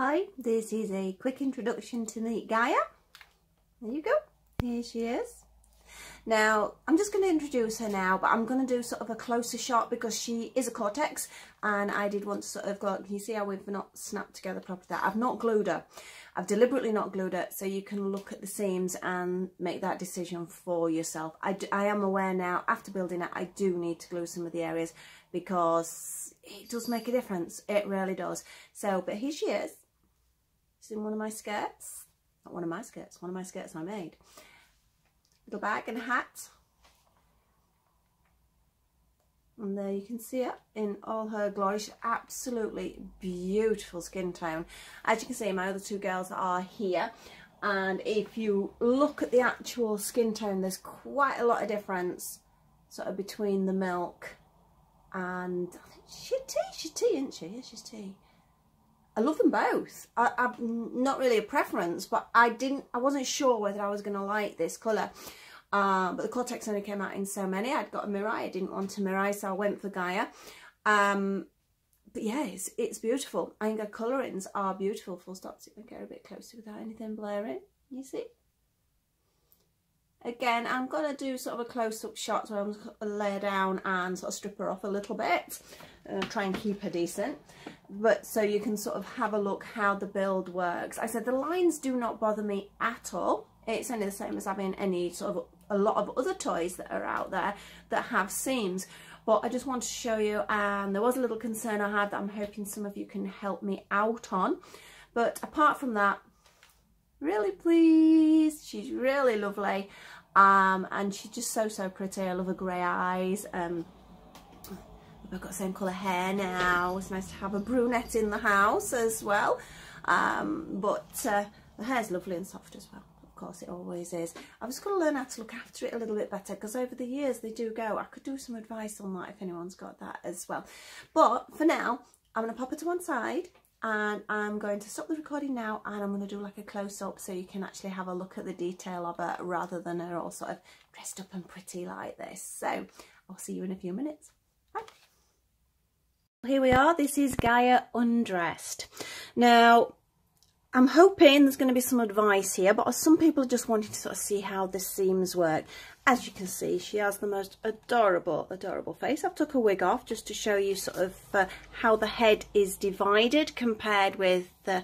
Hi, this is a quick introduction to meet Gaia. There you go, here she is. Now, I'm just going to introduce her now, but I'm going to do sort of a closer shot because she is a Cortex and I did want to sort of go, can you see how we've not snapped together properly there? I've not glued her. I've deliberately not glued her so you can look at the seams and make that decision for yourself. I am aware now, after building it, I do need to glue some of the areas because it does make a difference. It really does. So, but here she is. She's in one of my skirts. Not one of my skirts, one of my skirts I made. Little bag and a hat. And there you can see her in all her glory. She's absolutely beautiful skin tone. As you can see, my other two girls are here. And if you look at the actual skin tone, there's quite a lot of difference sort of between the milk and I think she's tea, isn't she? Yeah, she's tea. I love them both. I'm not really a preference, but I wasn't sure whether I was going to like this colour. But the Cortex only came out in so many. I'd got a Mirai. I didn't want a Mirai, so I went for Gaia. But yeah, it's beautiful. I think her colourings are beautiful. Full stop. So if I get a bit closer without anything blurring. You see? Again, I'm going to do sort of a close-up shot so I'm going to lay her down and sort of strip her off a little bit. Try and keep her decent. But so you can sort of have a look how the build works. I said the lines do not bother me at all. It's only the same as having any sort of a lot of other toys that are out there that have seams. But I just want to show you, and there was a little concern I had that I'm hoping some of you can help me out on. But apart from that, really pleased. She's really lovely. And she's just so pretty. I love her grey eyes. I've got the same colour hair now. It's nice to have a brunette in the house as well. But the hair's lovely and soft as well. Of course, it always is. I've just got to learn how to look after it a little bit better because over the years they do go. I could do some advice on that if anyone's got that as well. But for now, I'm going to pop her to one side and I'm going to stop the recording now and I'm going to do like a close-up so you can actually have a look at the detail of her rather than her all sort of dressed up and pretty like this. So I'll see you in a few minutes. Bye. Here we are. This is Gaia undressed. Now, I'm hoping there's going to be some advice here, but some people are just wanting to sort of see how the seams work. As you can see, she has the most adorable face. I've took a wig off just to show you sort of how the head is divided compared with the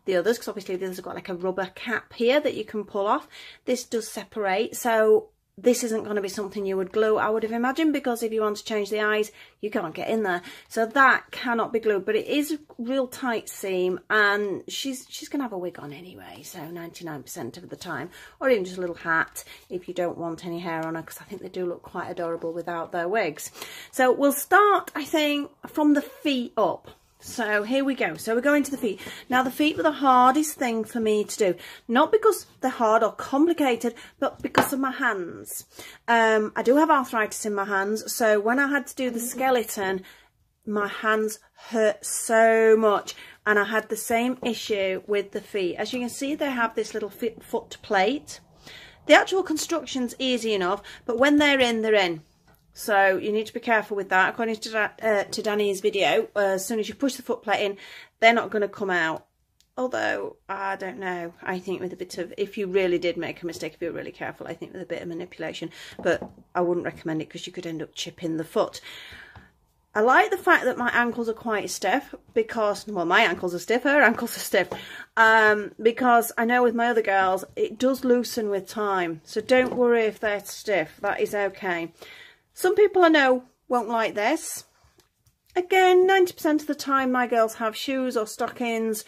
others, because obviously this has got like a rubber cap here that you can pull off. This does separate, so this isn't going to be something you would glue, I would have imagined, because if you want to change the eyes, you can't get in there. So that cannot be glued, but it is a real tight seam, and she's going to have a wig on anyway, so 99% of the time, or even just a little hat if you don't want any hair on her, because I think they do look quite adorable without their wigs. So we'll start, I think, from the feet up. So here we go. So we're going to the feet. Now the feet were the hardest thing for me to do. Not because they're hard or complicated, but because of my hands. I do have arthritis in my hands. So when I had to do the skeleton, my hands hurt so much. And I had the same issue with the feet. As you can see, they have this little foot plate. The actual construction's easy enough, but when they're in, they're in. So you need to be careful with that. According to Danny's video, as soon as you push the foot plate in, they're not going to come out. Although, I don't know. I think with a bit of, if you really did make a mistake, if you're really careful, I think with a bit of manipulation. But I wouldn't recommend it because you could end up chipping the foot. I like the fact that my ankles are quite stiff because, well, my ankles are stiff, her ankles are stiff. Because I know with my other girls, it does loosen with time. So don't worry if they're stiff. That is okay. Some people I know won't like this. Again, 90% of the time my girls have shoes or stockings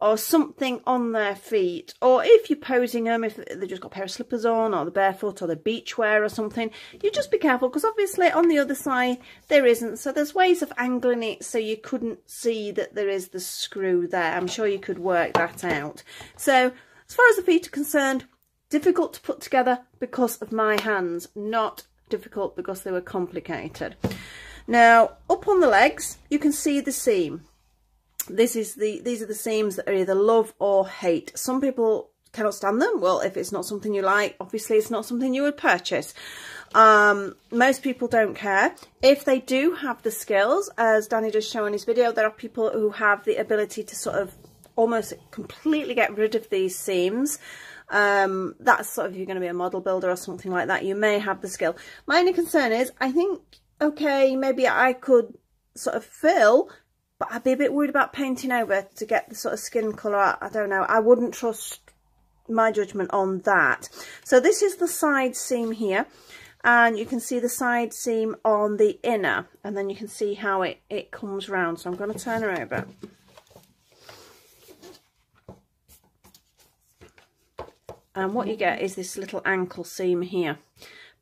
or something on their feet. Or if you're posing them, if they've just got a pair of slippers on or the barefoot or the beach wear or something, you just be careful because obviously on the other side there isn't. So there's ways of angling it so you couldn't see that there is the screw there. I'm sure you could work that out. So as far as the feet are concerned, difficult to put together because of my hands, not difficult because they were complicated. Now up on the legs you can see the seam. These are the seams that are either love or hate. Some people cannot stand them. Well, if it's not something you like, obviously it's not something you would purchase. Most people don't care. If they do have the skills, as Danny does show in his video, there are people who have the ability to sort of almost completely get rid of these seams. That's sort of, if you're going to be a model builder or something like that, you may have the skill. My only concern is, I think, okay, maybe I could sort of fill, but I'd be a bit worried about painting over to get the sort of skin colour out. I don't know. I wouldn't trust my judgment on that. So this is the side seam here, and you can see the side seam on the inner, and then you can see how it comes round. So I'm going to turn her over. And what you get is this little ankle seam here.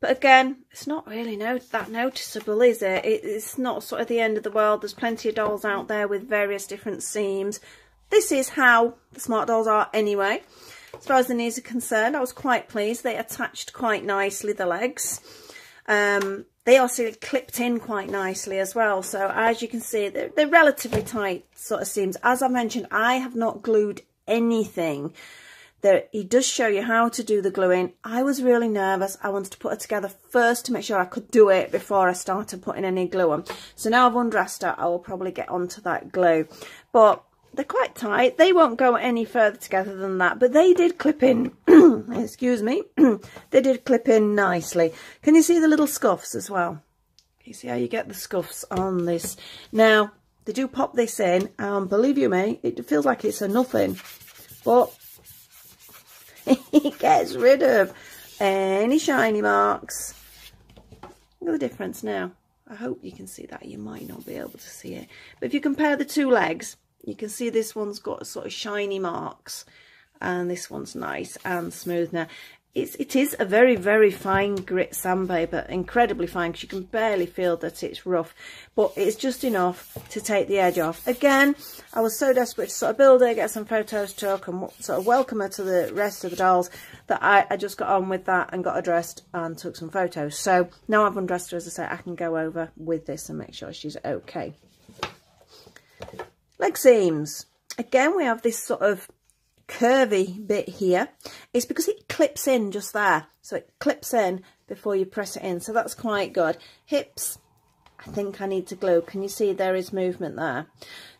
But again, it's not really that noticeable, is it? It's not sort of the end of the world. There's plenty of dolls out there with various different seams. This is how the Smart Dolls are anyway. As far as the knees are concerned, I was quite pleased. They attached quite nicely, the legs. They also clipped in quite nicely as well. So as you can see, they're relatively tight sort of seams. As I mentioned, I have not glued anything. He does show you how to do the gluing. I was really nervous. I wanted to put it together first to make sure I could do it before I started putting any glue on. So now I've undressed her, I will probably get onto that glue. But they're quite tight. They won't go any further together than that. But they did clip in. Excuse me. They did clip in nicely. Can you see the little scuffs as well? Can you see how you get the scuffs on this? Now, they do pop this in. Believe you me, it feels like it's a nothing. But it gets rid of any shiny marks. Look at the difference now. I hope you can see that. You might not be able to see it. But if you compare the two legs, you can see this one's got sort of shiny marks. And this one's nice and smooth now. It is a very, very fine grit sandpaper. Incredibly fine, because you can barely feel that it's rough. But it's just enough to take the edge off. Again, I was so desperate to sort of build her, get some photos took, and sort of welcome her to the rest of the dolls, that I just got on with that and got her dressed and took some photos. So now I've undressed her, as I say, I can go over with this and make sure she's okay. Leg seams. Again, we have this sort of curvy bit here. It's because it clips in just there, so it clips in before you press it in, so that's quite good. Hips, I think I need to glue. Can you see there is movement there?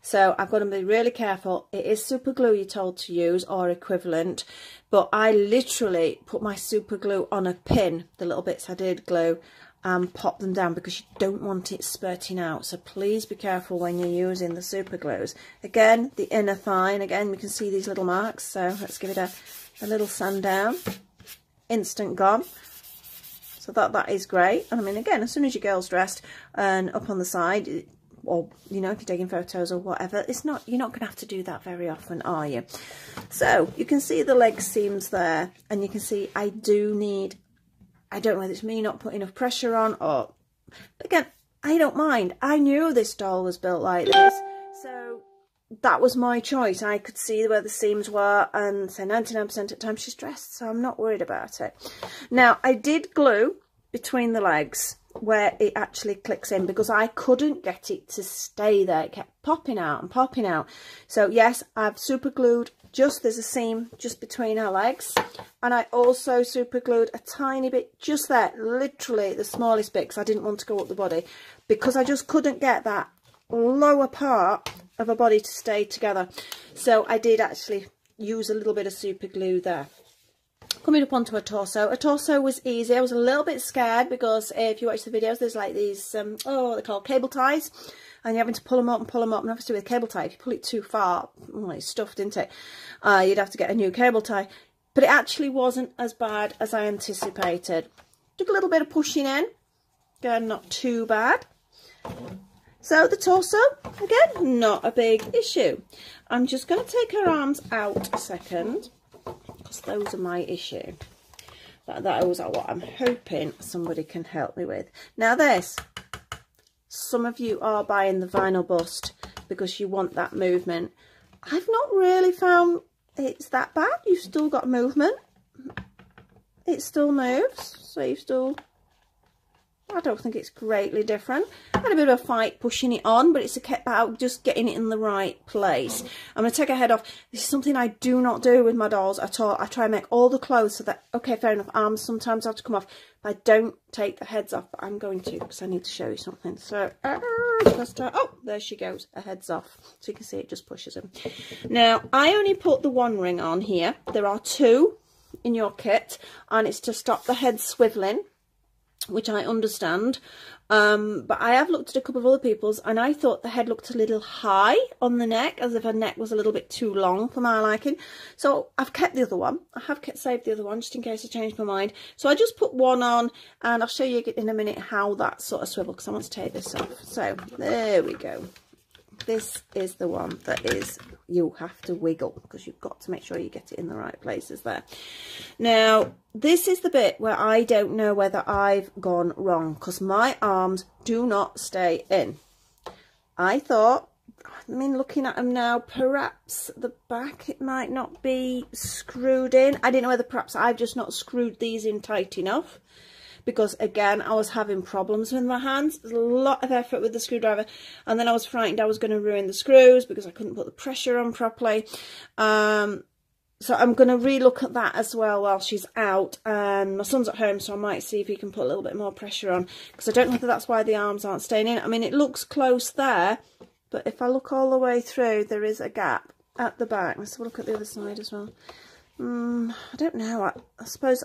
So I've got to be really careful. It is super glue you're told to use, or equivalent, but I literally put my super glue on a pin, the little bits I did glue, and pop them down, because you don't want it spurting out. So please be careful when you're using the super glues. Again, the inner thigh, and again we can see these little marks, so let's give it a little sand down. Instant gone. So that is great. And I mean, again, as soon as your girl's dressed and up on the side, or you know, if you're taking photos or whatever, you're not gonna have to do that very often, are you? So you can see the leg seams there, and you can see I do need, I don't know whether it's me not putting enough pressure on, or, but again, I don't mind. I knew this doll was built like this, so that was my choice. I could see where the seams were, and so 99% of the time she's dressed, so I'm not worried about it. Now, I did glue between the legs where it actually clicks in, because I couldn't get it to stay there. It kept popping out and popping out. So yes, I've super glued, there's a seam just between her legs, and I also super glued a tiny bit just there, literally the smallest bit, because I didn't want to go up the body, because I just couldn't get that lower part of her body to stay together. So I did actually use a little bit of super glue there. Coming up onto her torso. Her torso was easy. I was a little bit scared, because if you watch the videos, there's like these they're called cable ties, and you're having to pull them up, and obviously with cable tie, if you pull it too far, it's stuffed, isn't it? You'd have to get a new cable tie. But it actually wasn't as bad as I anticipated. Took a little bit of pushing in, again, not too bad. So the torso, again, not a big issue. I'm just going to take her arms out a second, because those are my issue. Those are what I'm hoping somebody can help me with. Now this, some of you are buying the vinyl bust because you want that movement. I've not really found it's that bad. You've still got movement. It still moves, so you've still I don't think it's greatly different. I had a bit of a fight pushing it on, but it's about just getting it in the right place. I'm going to take her head off. This is something I do not do with my dolls at all. I try and make all the clothes so that, okay, fair enough, arms sometimes have to come off. But I don't take the heads off, but I'm going to because I need to show you something. So, oh, there she goes. Her head's off. So you can see it just pushes him. Now, I only put the one ring on here. There are two in your kit, and it's to stop the head swiveling, which I understand, but I have looked at a couple of other people's and I thought the head looked a little high on the neck, as if her neck was a little bit too long for my liking. So I've kept the other one. I have saved the other one just in case I change my mind. So I just put one on, and I'll show you in a minute how that sort of swivel, because I want to take this off. So there we go. This is the one that is, you have to wiggle because you've got to make sure you get it in the right places there. Now, this is the bit where I don't know whether I've gone wrong, because my arms do not stay in. I thought, I mean, looking at them now, perhaps the back, it might not be screwed in. I didn't know whether perhaps I've just not screwed these in tight enough, because again, I was having problems with my hands. There's a lot of effort with the screwdriver, and then I was frightened I was going to ruin the screws because I couldn't put the pressure on properly. So I'm going to relook at that as well while she's out, and my son's at home, so I might see if he can put a little bit more pressure on, because I don't know whether that's why the arms aren't staying in. I mean, it looks close there, but if I look all the way through, there is a gap at the back. Let's have a look at the other side as well. I don't know. I suppose...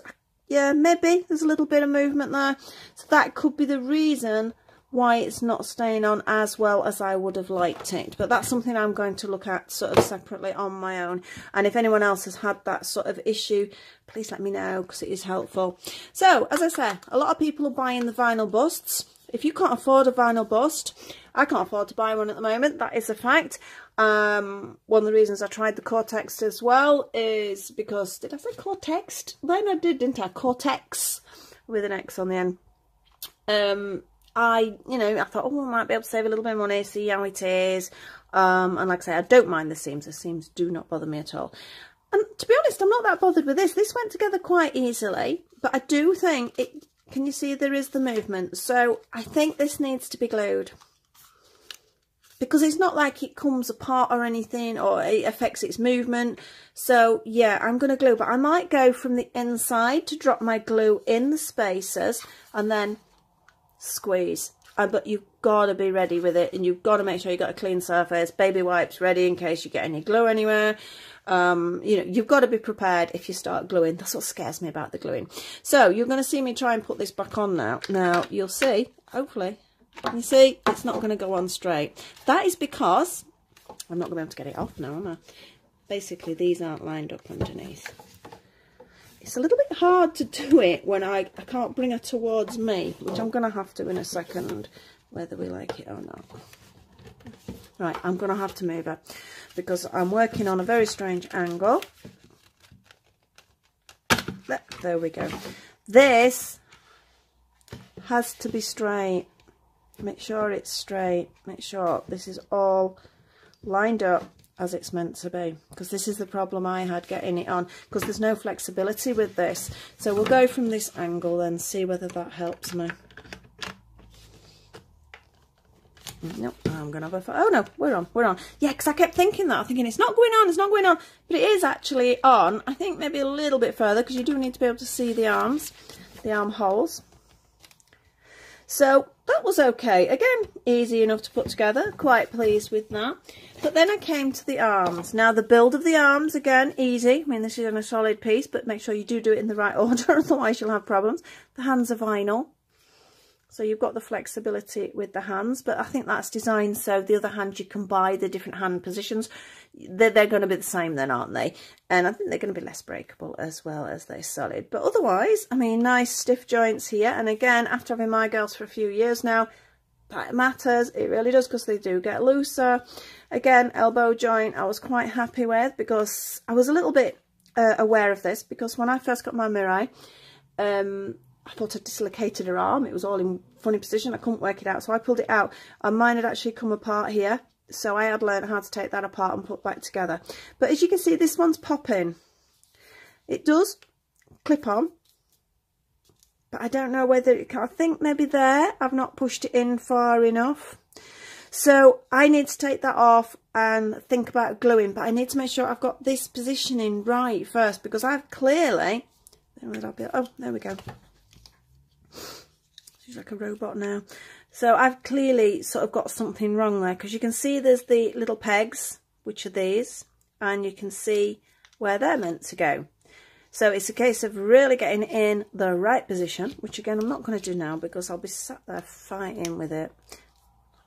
yeah, maybe there's a little bit of movement there. So that could be the reason why it's not staying on as well as I would have liked it. But that's something I'm going to look at sort of separately on my own. And if anyone else has had that sort of issue, please let me know, because it is helpful. So, as I said, a lot of people are buying the vinyl busts. If you can't afford a vinyl bust, I can't afford to buy one at the moment. That is a fact. One of the reasons I tried the Cortex as well is because, did I say Cortex? Then I did, didn't I? Cortex with an X on the end. I thought, oh, I might be able to save a little bit of money, see how it is. And like I say, I don't mind the seams. The seams do not bother me at all. And to be honest, I'm not that bothered with this. This went together quite easily, but I do think it, can you see there is the movement? So I think this needs to be glued, because it's not like it comes apart or anything, or it affects its movement. So yeah, I'm going to glue, but I might go from the inside to drop my glue in the spaces and then squeeze. But you've got to be ready with it, and you've got to make sure you've got a clean surface, baby wipes ready in case you get any glue anywhere. You've got to be prepared if you start gluing. That's what scares me about the gluing. So you're going to see me try and put this back on now. Now you'll see, hopefully, you see, it's not going to go on straight. That is because I'm not going to be able to get it off now, am I? Basically, these aren't lined up underneath. It's a little bit hard to do it when I can't bring her towards me, which I'm going to have to in a second, whether we like it or not. Right, I'm going to have to move her because I'm working on a very strange angle. There we go. This has to be straight. Make sure it's straight. Make sure this is all lined up as it's meant to be, because this is the problem I had getting it on, because there's no flexibility with this. So we'll go from this angle then, see whether that helps me. Nope, I'm going to have a... oh no, we're on. Yeah, because I kept thinking that. I'm thinking it's not going on. But it is actually on. I think maybe a little bit further, because you do need to be able to see the arms, the armholes. So that was okay. Again, easy enough to put together. Quite pleased with that. But then I came to the arms. Now the build of the arms, again, easy. I mean, this is in a solid piece, but make sure you do it in the right order, otherwise you'll have problems. The hands are vinyl, so you've got the flexibility with the hands, but I think that's designed so the other hand you can buy the different hand positions. They're going to be the same then, aren't they? And I think they're going to be less breakable as well as they're solid. But otherwise, I mean, nice stiff joints here. And again, after having my girls for a few years now, that matters. It really does, because they do get looser. Again, elbow joint I was quite happy with, because I was a little bit aware of this, because when I first got my Mirai, I thought I dislocated her arm. It was all in funny position. I couldn't work it out. So I pulled it out, and mine had actually come apart here. So I had learned how to take that apart and put back together. But as you can see, this one's popping. It does clip on. but I don't know whether it can. I think maybe there I've not pushed it in far enough. So I need to take that off and think about gluing, but I need to make sure I've got this positioning right first, because I've clearly, oh, there we go. She's like a robot now. So I've clearly sort of got something wrong there, because you can see there's the little pegs, which are these, and you can see where they're meant to go. So it's a case of really getting in the right position, which again I'm not going to do now because I'll be sat there fighting with it.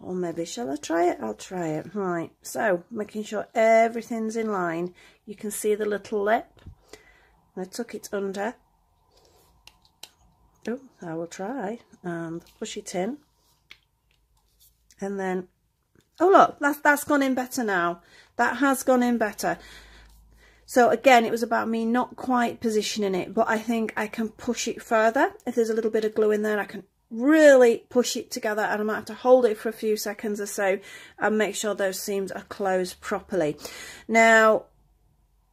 Or maybe, shall I try it? I'll try it. Right, so making sure everything's in line. You can see the little lip. I took it under. Oh, I will try and push it in. And then, oh look, that's gone in better now. That has gone in better. So again, it was about me not quite positioning it, but I think I can push it further. If there's a little bit of glue in there, I can really push it together, and I might have to hold it for a few seconds or so and make sure those seams are closed properly. Now,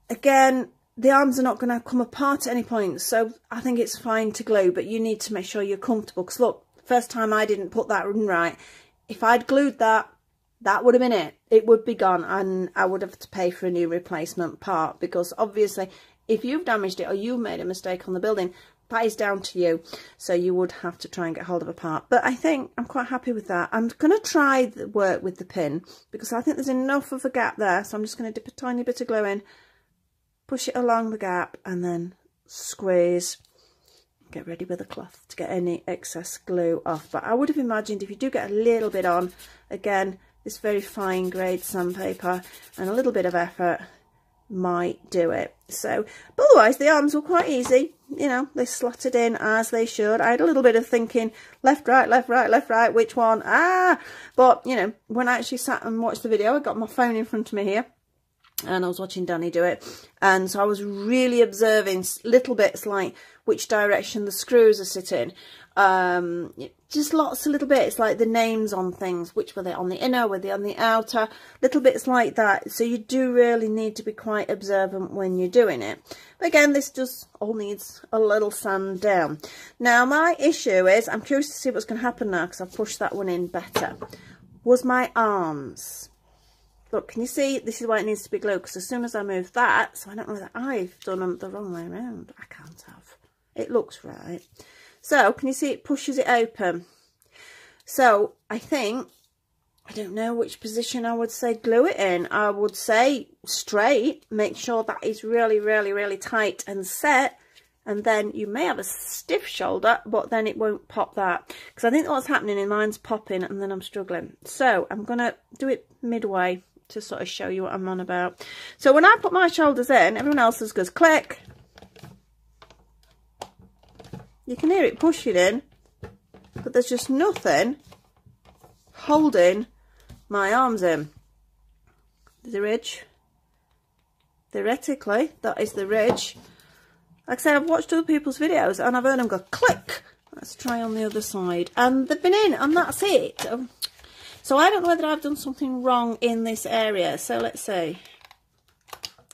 again, the arms are not going to come apart at any point, so I think it's fine to glue, but you need to make sure you're comfortable, because look, first time I didn't put that in right. If I'd glued that, that would have been it. It would be gone, and I would have to pay for a new replacement part, because obviously if you've damaged it or you've made a mistake on the building, that is down to you. So you would have to try and get hold of a part. But I think I'm quite happy with that. I'm going to try the work with the pin, because I think there's enough of a gap there. So I'm just going to dip a tiny bit of glue in, push it along the gap, and then squeeze. Get ready with a cloth to get any excess glue off. But I would have imagined if you do get a little bit on, again, this very fine grade sandpaper and a little bit of effort might do it. So, but otherwise the arms were quite easy, you know, they slotted in as they should. I had a little bit of thinking, left, right, left, right, left, right, which one? But you know, when I actually sat and watched the video, I got my phone in front of me here and I was watching Danny do it, and so I was really observing little bits like which direction the screws are sitting, just lots of little bits like the names on things, which were they on the inner, were they on the outer, little bits like that. So you do really need to be quite observant when you're doing it. But again, this just all needs a little sand down. Now my issue is, I'm curious to see what's going to happen now, because I've pushed that one in better, was my arms. Look, can you see? This is why it needs to be glued, because as soon as I move that, so I don't know whether I've done them the wrong way around. I can't have. It looks right. So, can you see it pushes it open? So, I think, I don't know which position I would say glue it in. I would say straight, make sure that is really, really, really tight and set. And then you may have a stiff shoulder, but then it won't pop that. Because I think what's happening in mine's popping and then I'm struggling. So, I'm going to do it midway to sort of show you what I'm on about. So, when I put my shoulders in, everyone else's goes click. You can hear it pushing in, but there's just nothing holding my arms in. The ridge. Theoretically, that is the ridge. Like I said, I've watched other people's videos and I've heard them go click. Let's try on the other side. And they've been in, and that's it. So I don't know whether I've done something wrong in this area. So let's see.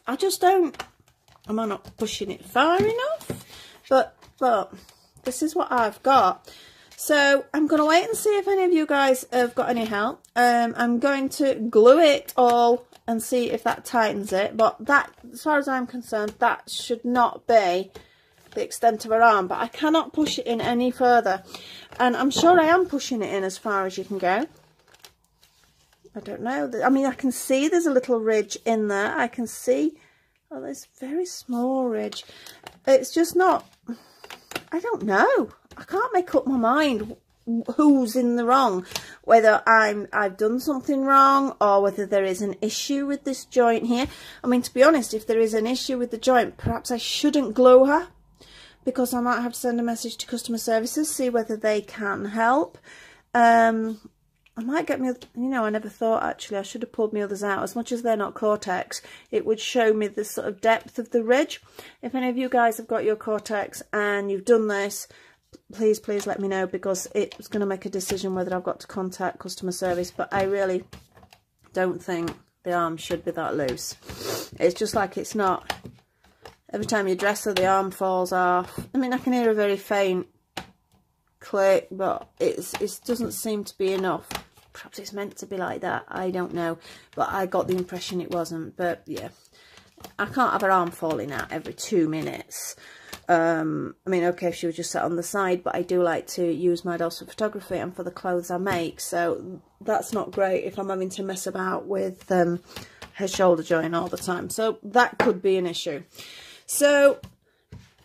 I just don't. Am I not pushing it far enough? But this is what I've got. So I'm going to wait and see if any of you guys have got any help. I'm going to glue it all and see if that tightens it. But that, as far as I'm concerned, that should not be the extent of her arm. But I cannot push it in any further. And I'm sure I am pushing it in as far as you can go. I don't know. I mean, I can see there's a little ridge in there. I can see, oh, there's a very small ridge. It's just not, I don't know. I can't make up my mind who's in the wrong, whether I've done something wrong or whether there is an issue with this joint here. I mean, to be honest, if there is an issue with the joint, perhaps I shouldn't glue her, because I might have to send a message to customer services, see whether they can help. I might get me, you know, I never thought actually I should have pulled my others out. As much as they're not Cortex, it would show me the sort of depth of the ridge. If any of you guys have got your Cortex and you've done this, please let me know, because it's going to make a decision whether I've got to contact customer service. But I really don't think the arm should be that loose. It's just like it's not. Every time you dress her, the arm falls off. I mean, I can hear a very faint click, but it doesn't seem to be enough. Perhaps it's meant to be like that, I don't know, but I got the impression it wasn't. But yeah, I can't have her arm falling out every 2 minutes. I mean, okay, if she was just sat on the side, but I do like to use my dolls for photography and for the clothes I make, so that's not great if I'm having to mess about with her shoulder joint all the time. So that could be an issue. So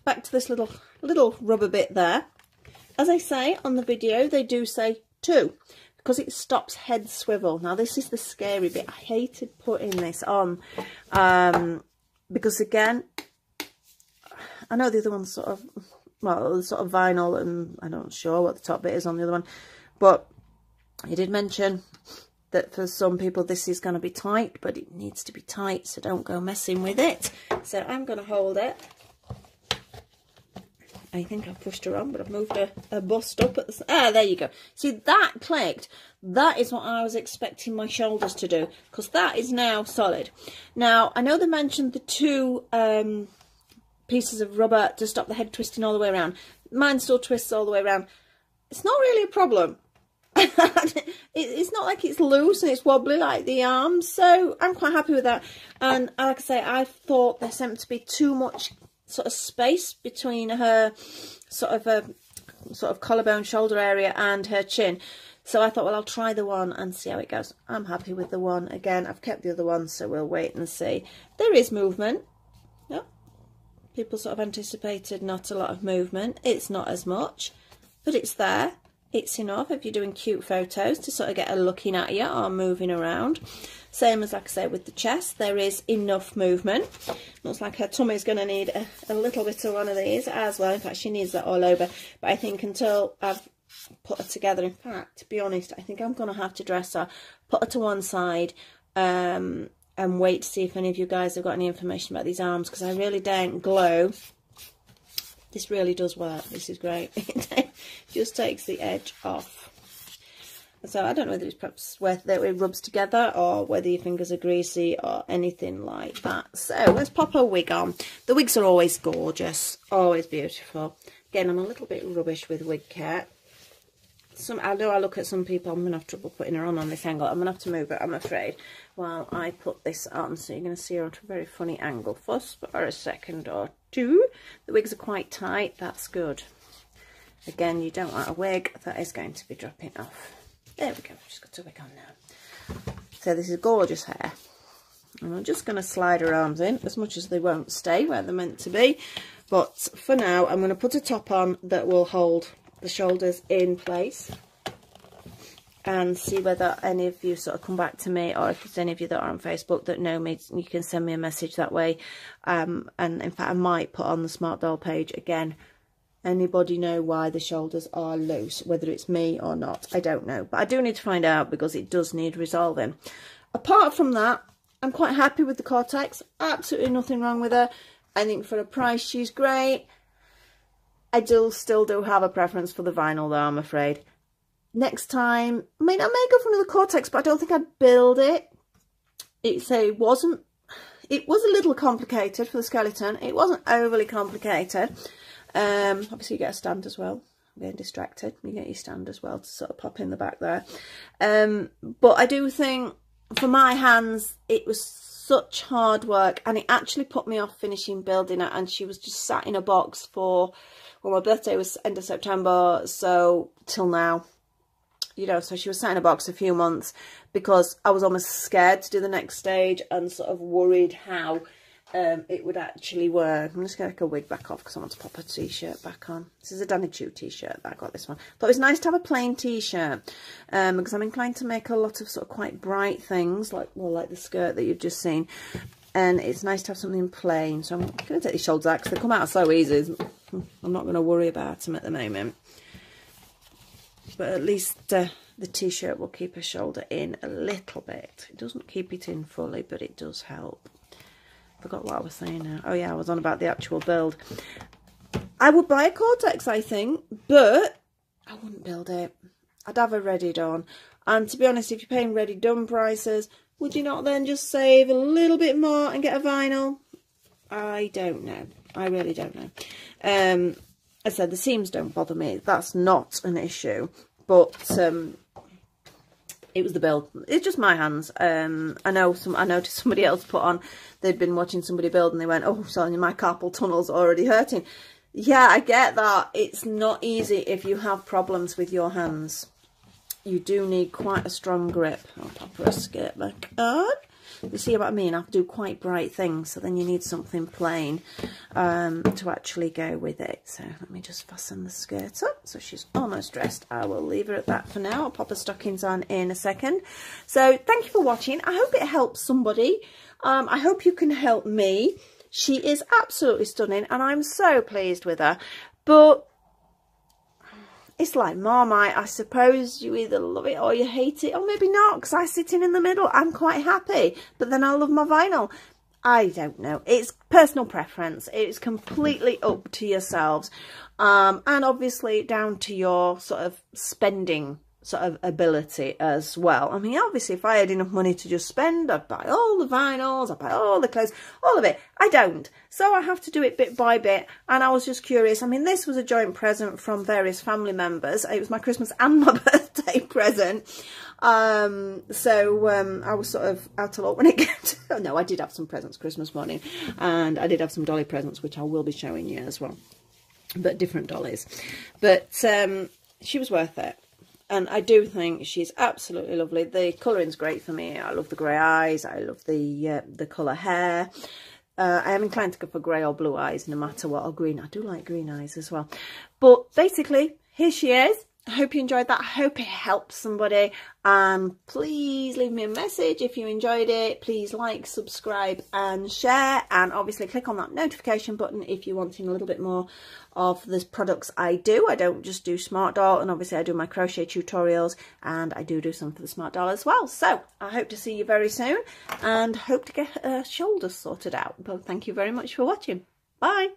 back to this little rubber bit there. As I say on the video, they do say 2 because it stops head swivel. Now this is the scary bit. I hated putting this on because again, I know the other one's sort of, well, sort of vinyl, and I'm not sure what the top bit is on the other one, but he did mention that for some people this is going to be tight, but it needs to be tight, so don't go messing with it. So I'm going to hold it. I think I've pushed her on, but I've moved her bust up at the... Ah, there you go. See, that clicked. That is what I was expecting my shoulders to do, because that is now solid. Now, I know they mentioned the 2... pieces of rubber to stop the head twisting all the way around. Mine still twists all the way around. It's not really a problem. It's not like it's loose and it's wobbly like the arms, so I'm quite happy with that. And like I say, I thought there seemed to be too much sort of space between her sort of collarbone shoulder area and her chin. So I thought, well, I'll try the one and see how it goes. I'm happy with the one. Again, I've kept the other one, so we'll wait and see. There is movement. Yep. People sort of anticipated not a lot of movement. It's not as much, but it's there. It's enough if you're doing cute photos to sort of get her looking at you or moving around. Same as, like I say, with the chest, there is enough movement. Looks like her tummy's going to need a little bit of one of these as well. In fact, she needs that all over. But I think until I've put her together, in fact, to be honest, I think I'm going to have to dress her, put her to one side, and wait to see if any of you guys have got any information about these arms, because I really don't glow. This really does work. This is great. It just takes the edge off. So I don't know whether it's perhaps whether it rubs together or whether your fingers are greasy or anything like that. So let's pop a wig on. The wigs are always gorgeous, always beautiful. Again, I'm a little bit rubbish with wig care. I know I look at some people, I'm going to have trouble putting her on this angle. I'm going to have to move it, I'm afraid, while I put this on. So you're going to see her at a very funny angle first for a second or two. The wigs are quite tight, that's good. Again, you don't want a wig that is going to be dropping off. There we go, I've just got a wig on now. So this is gorgeous hair. And I'm just going to slide her arms in, as much as they won't stay where they're meant to be. But for now, I'm going to put a top on that will hold the shoulders in place, and see whether any of you sort of come back to me, or if there's any of you that are on Facebook that know me, you can send me a message that way. And in fact, I might put on the Smart Doll page again, anybody know why the shoulders are loose, whether it's me or not, I don't know, but I do need to find out, because it does need resolving. Apart from that, I'm quite happy with the Cortex. Absolutely nothing wrong with her. I think for a price she's great. I still do have a preference for the vinyl though, I'm afraid. Next time, I mean, I may go for another Cortex, but I don't think I'd build it. It was a little complicated for the skeleton. It wasn't overly complicated. Obviously you get a stand as well. I'm getting distracted. You get your stand as well to sort of pop in the back there. But I do think for my hands, it was such hard work, and it actually put me off finishing building it. And she was just sat in a box for, well, my birthday was end of September, so till now, you know, so she was sat in a box a few months, because I was almost scared to do the next stage and sort of worried how it would actually work. I'm just going to take a wig back off because I want to pop a t-shirt back on. This is a Danny Choo t-shirt that I got this one. Thought it was nice to have a plain t-shirt, because I'm inclined to make a lot of sort of quite bright things, like, well, like the skirt that you've just seen. And it's nice to have something plain. So I'm going to take these shoulders out because they come out so easy. I'm not going to worry about them at the moment. But at least the t-shirt will keep her shoulder in a little bit. It doesn't keep it in fully, but it does help. Forgot what I was saying now. Oh yeah, I was on about the actual build. I would buy a Cortex, I think, but I wouldn't build it. I'd have a ready done. And to be honest, if you're paying ready done prices, would you not then just save a little bit more and get a vinyl? I don't know. I really don't know. I said the seams don't bother me. That's not an issue. But it was the build. It's just my hands. I noticed somebody else put on, they'd been watching somebody build and they went, oh, sorry, my carpal tunnel's already hurting. Yeah, I get that. It's not easy if you have problems with your hands. You do need quite a strong grip. I'll pop her a skirt back on. You see what I mean? I have to do quite bright things, so then you need something plain to actually go with it. So let me just fasten the skirt up. So she's almost dressed. I will leave her at that for now. I'll pop her stockings on in a second. So thank you for watching. I hope it helps somebody. I hope you can help me. She is absolutely stunning, and I'm so pleased with her. But it's like Marmite. I suppose you either love it or you hate it, or maybe not, because I sit in the middle. I'm quite happy, but then I love my vinyl. I don't know. It's personal preference. It's completely up to yourselves, and obviously down to your sort of spending sort of ability as well. I mean, obviously, if I had enough money to just spend, I'd buy all the vinyls, I'd buy all the clothes, all of it. I don't. So I have to do it bit by bit. And I was just curious. I mean, this was a joint present from various family members. It was my Christmas and my birthday present. I was sort of out of luck when it came to... Oh, no, I did have some presents Christmas morning. And I did have some dolly presents, which I will be showing you as well. But different dollies. But she was worth it. And I do think she's absolutely lovely. The colouring's great for me. I love the grey eyes. I love the colour hair. I am inclined to go for grey or blue eyes no matter what, or green. I do like green eyes as well. But basically, here she is. I hope you enjoyed that. I hope it helps somebody. Please leave me a message if you enjoyed it. Please like, subscribe and share. And obviously click on that notification button if you're wanting a little bit more of the products I do. I don't just do Smart Doll, and obviously I do my crochet tutorials, and I do some for the Smart Doll as well. So I hope to see you very soon, and hope to get her shoulders sorted out. But thank you very much for watching. Bye.